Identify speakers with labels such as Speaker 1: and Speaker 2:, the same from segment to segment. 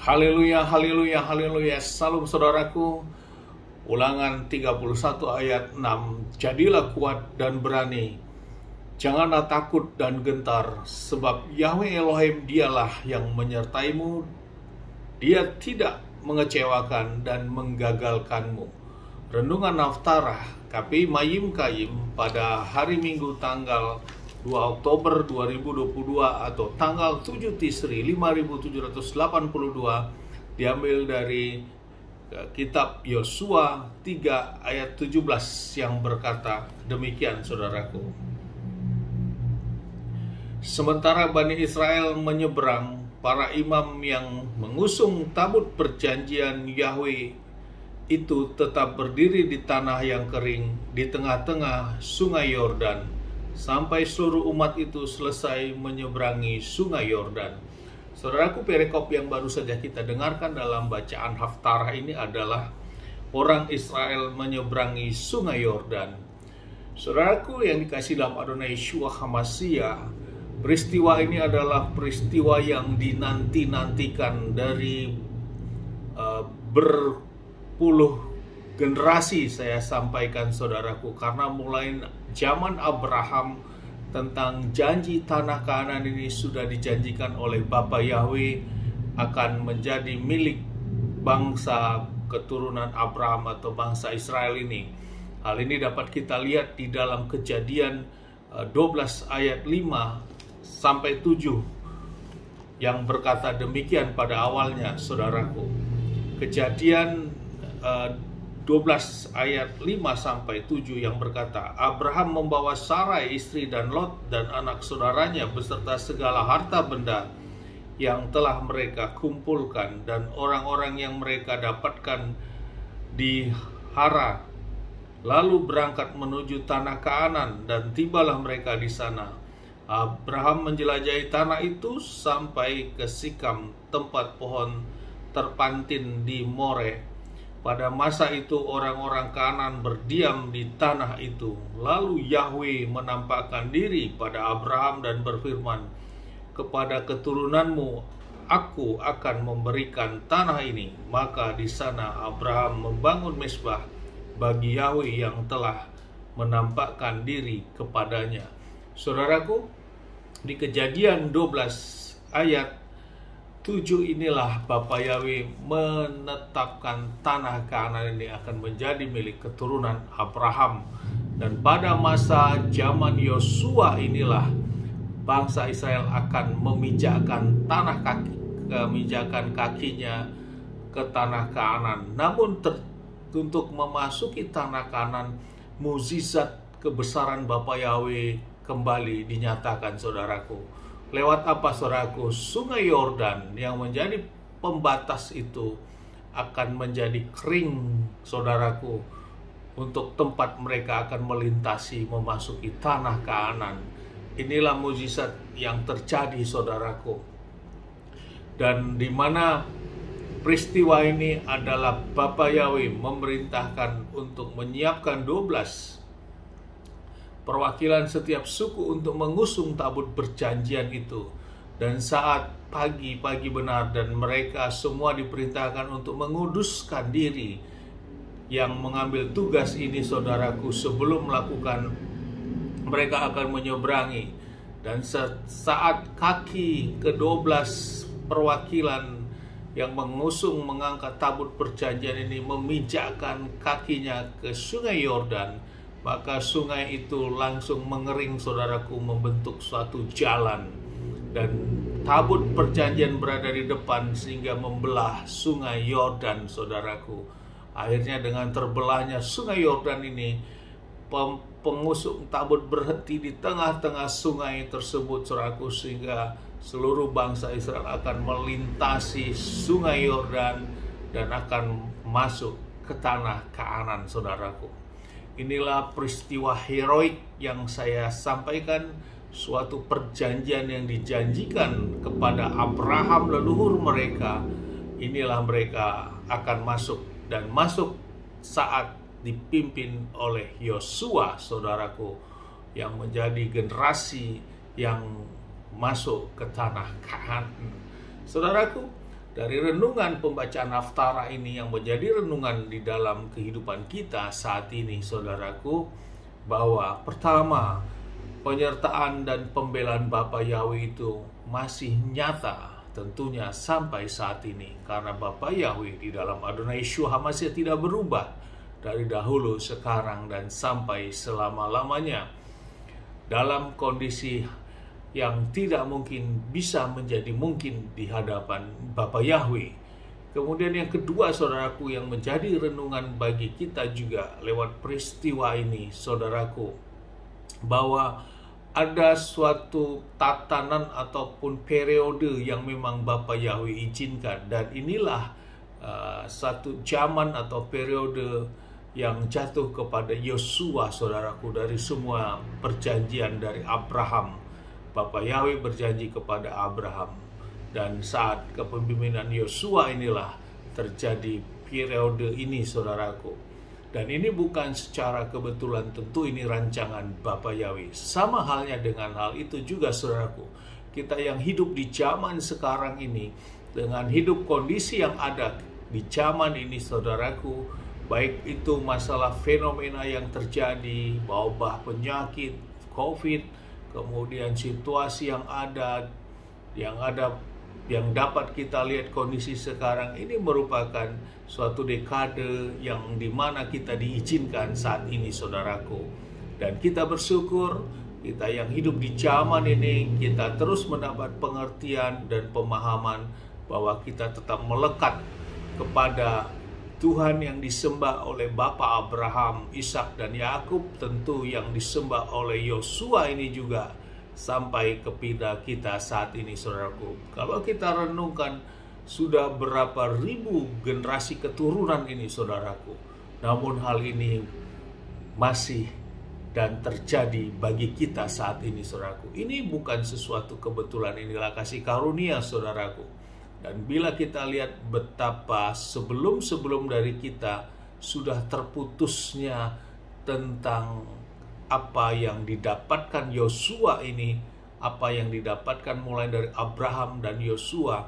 Speaker 1: Haleluya, haleluya, haleluya. Salam saudaraku. Ulangan 31 ayat 6. Jadilah kuat dan berani. Janganlah takut dan gentar, sebab Yahweh Elohim dialah yang menyertaimu. Dia tidak mengecewakan dan menggagalkanmu. Renungan Haftarah KPI Mayim Kayim pada hari Minggu tanggal 2 Oktober 2022 atau tanggal 7 Tisri 5782 diambil dari kitab Yosua 3 ayat 17 yang berkata demikian, saudaraku. Sementara Bani Israel menyeberang, para imam yang mengusung tabut perjanjian Yahweh itu tetap berdiri di tanah yang kering di tengah-tengah sungai Yordan sampai seluruh umat itu selesai menyeberangi sungai Yordan. Saudaraku, perikop yang baru saja kita dengarkan dalam bacaan Haftarah ini adalah orang Israel menyeberangi sungai Yordan. Saudaraku yang dikasihi dalam Adonai Yeshua HaMashiach, peristiwa ini adalah peristiwa yang dinanti-nantikan dari berpuluh generasi, saya sampaikan saudaraku, karena mulai zaman Abraham tentang janji tanah Kanaan ini sudah dijanjikan oleh Bapa Yahweh akan menjadi milik bangsa keturunan Abraham atau bangsa Israel ini. Hal ini dapat kita lihat di dalam Kejadian 12 ayat 5 sampai 7 yang berkata demikian pada awalnya, saudaraku. Kejadian 12 ayat 5 sampai 7 yang berkata, Abraham membawa Sarai istri dan Lot dan anak saudaranya beserta segala harta benda yang telah mereka kumpulkan dan orang-orang yang mereka dapatkan di Haran, lalu berangkat menuju tanah Kanaan dan tibalah mereka di sana. Abraham menjelajahi tanah itu sampai ke Sikam, tempat pohon terpantin di More. Pada masa itu orang-orang Kanaan berdiam di tanah itu. Lalu Yahweh menampakkan diri pada Abraham dan berfirman, kepada keturunanmu aku akan memberikan tanah ini. Maka di sana Abraham membangun mezbah bagi Yahweh yang telah menampakkan diri kepadanya. Saudaraku, di Kejadian 12 ayat 7 inilah Bapa Yahweh menetapkan tanah Kanaan ini akan menjadi milik keturunan Abraham. Dan pada masa zaman Yosua inilah bangsa Israel akan memijakkan kakinya ke tanah Kanaan. Namun untuk memasuki tanah Kanaan, mukjizat kebesaran Bapa Yahweh kembali dinyatakan, saudaraku. Lewat apa, saudaraku? Sungai Yordan yang menjadi pembatas itu akan menjadi kering, saudaraku, untuk tempat mereka akan melintasi memasuki tanah Kanaan. Inilah mukjizat yang terjadi, saudaraku. Dan di mana peristiwa ini adalah Bapa Yahweh memerintahkan untuk menyiapkan 12 perwakilan setiap suku untuk mengusung tabut perjanjian itu. Dan saat pagi benar dan mereka semua diperintahkan untuk menguduskan diri. Yang mengambil tugas ini, saudaraku, sebelum melakukan mereka akan menyeberangi. Dan saat kaki ke-12 perwakilan yang mengusung mengangkat tabut perjanjian ini memijakkan kakinya ke sungai Yordan, maka sungai itu langsung mengering, saudaraku, membentuk suatu jalan. Dan tabut perjanjian berada di depan sehingga membelah sungai Yordan, saudaraku. Akhirnya dengan terbelahnya sungai Yordan ini, pengusung tabut berhenti di tengah-tengah sungai tersebut, saudaraku, sehingga seluruh bangsa Israel akan melintasi sungai Yordan dan akan masuk ke tanah Kanaan, saudaraku. Inilah peristiwa heroik yang saya sampaikan, suatu perjanjian yang dijanjikan kepada Abraham leluhur mereka. Inilah mereka akan masuk, dan masuk saat dipimpin oleh Yosua, saudaraku, yang menjadi generasi yang masuk ke tanah Kanaan. Saudaraku, dari renungan pembacaan Haftarah ini yang menjadi renungan di dalam kehidupan kita saat ini, saudaraku, bahwa pertama, penyertaan dan pembelaan Bapa Yahweh itu masih nyata tentunya sampai saat ini, karena Bapa Yahweh di dalam Adonai Yeshua HaMashiach tidak berubah dari dahulu, sekarang, dan sampai selama-lamanya, dalam kondisi yang tidak mungkin bisa menjadi mungkin di hadapan Bapa Yahweh. Kemudian yang kedua, saudaraku, yang menjadi renungan bagi kita juga lewat peristiwa ini, saudaraku, bahwa ada suatu tatanan ataupun periode yang memang Bapa Yahweh izinkan, dan inilah satu zaman atau periode yang jatuh kepada Yosua, saudaraku, dari semua perjanjian dari Abraham. Bapa Yahweh berjanji kepada Abraham, dan saat kepemimpinan Yosua inilah terjadi periode ini, saudaraku. Dan ini bukan secara kebetulan, tentu ini rancangan Bapa Yahweh. Sama halnya dengan hal itu juga, saudaraku, kita yang hidup di zaman sekarang ini, dengan hidup kondisi yang ada di zaman ini, saudaraku, baik itu masalah fenomena yang terjadi, wabah penyakit, COVID, kemudian situasi yang dapat kita lihat kondisi sekarang ini merupakan suatu dekade yang dimana kita diizinkan saat ini, saudaraku. Dan kita bersyukur, kita yang hidup di zaman ini, kita terus mendapat pengertian dan pemahaman bahwa kita tetap melekat kepada Tuhan yang disembah oleh Bapa Abraham, Ishak, dan Yakub, tentu yang disembah oleh Yosua ini juga sampai kepada kita saat ini, saudaraku. Kalau kita renungkan, sudah berapa ribu generasi keturunan ini, saudaraku. Namun hal ini masih dan terjadi bagi kita saat ini, saudaraku. Ini bukan sesuatu kebetulan, inilah kasih karunia, saudaraku. Dan bila kita lihat betapa sebelum dari kita sudah terputusnya tentang apa yang didapatkan Yosua ini, apa yang didapatkan mulai dari Abraham dan Yosua,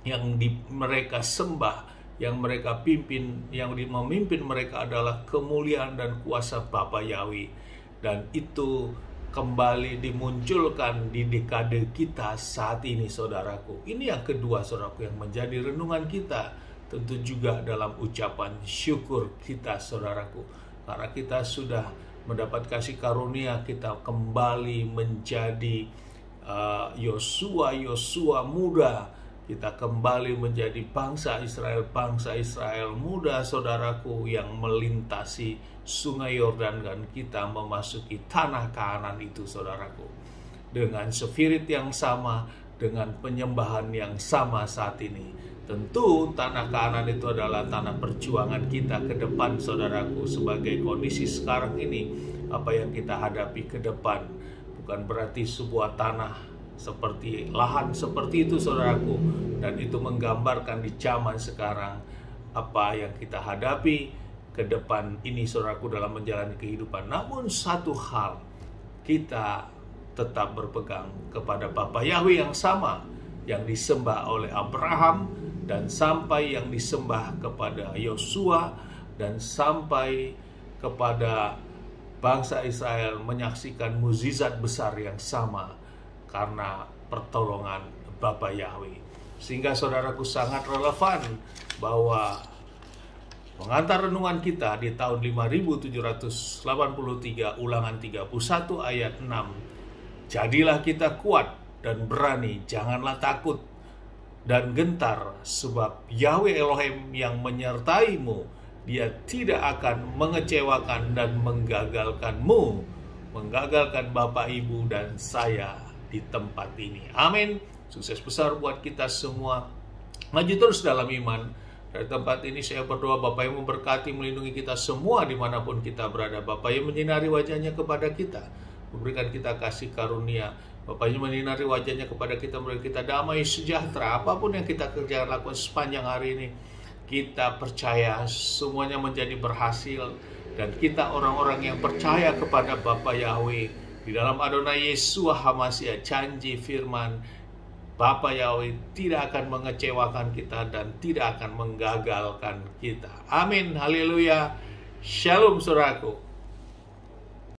Speaker 1: yang mereka sembah, yang mereka pimpin, yang memimpin mereka adalah kemuliaan dan kuasa Bapa Yahweh. Dan itu kembali dimunculkan di dekade kita saat ini, saudaraku. Ini yang kedua, saudaraku, yang menjadi renungan kita, tentu juga dalam ucapan syukur kita, saudaraku, karena kita sudah mendapat kasih karunia, kita kembali menjadi Yosua muda. Kita kembali menjadi bangsa Israel muda, saudaraku, yang melintasi sungai Yordan, dan kita memasuki tanah Kanaan itu, saudaraku, dengan spirit yang sama, dengan penyembahan yang sama saat ini. Tentu tanah Kanaan itu adalah tanah perjuangan kita ke depan, saudaraku, sebagai kondisi sekarang ini, apa yang kita hadapi ke depan bukan berarti sebuah tanah seperti lahan seperti itu, saudaraku, dan itu menggambarkan di zaman sekarang apa yang kita hadapi ke depan ini, saudaraku, dalam menjalani kehidupan. Namun satu hal, kita tetap berpegang kepada Bapa Yahweh yang sama, yang disembah oleh Abraham, dan sampai yang disembah kepada Yosua, dan sampai kepada bangsa Israel menyaksikan mukjizat besar yang sama karena pertolongan Bapa Yahweh. Sehingga, saudaraku, sangat relevan bahwa pengantar renungan kita di tahun 5783, Ulangan 31 ayat 6. Jadilah kita kuat dan berani, janganlah takut dan gentar, sebab Yahweh Elohim yang menyertaimu, Dia tidak akan mengecewakan dan menggagalkanmu, menggagalkan Bapak, Ibu, dan saya di tempat ini. Amin. Sukses besar buat kita semua. Maju terus dalam iman. Dari tempat ini saya berdoa Bapak yang memberkati, melindungi kita semua dimanapun kita berada. Bapak yang menyinari wajahnya kepada kita, memberikan kita kasih karunia. Bapak yang menyinari wajahnya kepada kita, memberikan kita damai sejahtera. Apapun yang kita kerjakan, lakukan sepanjang hari ini, kita percaya semuanya menjadi berhasil. Dan kita orang-orang yang percaya kepada Bapa Yahweh, di dalam Adonai Yeshua HaMashiach, janji firman Bapa Yahweh tidak akan mengecewakan kita dan tidak akan menggagalkan kita. Amin. Haleluya. Shalom saudaraku.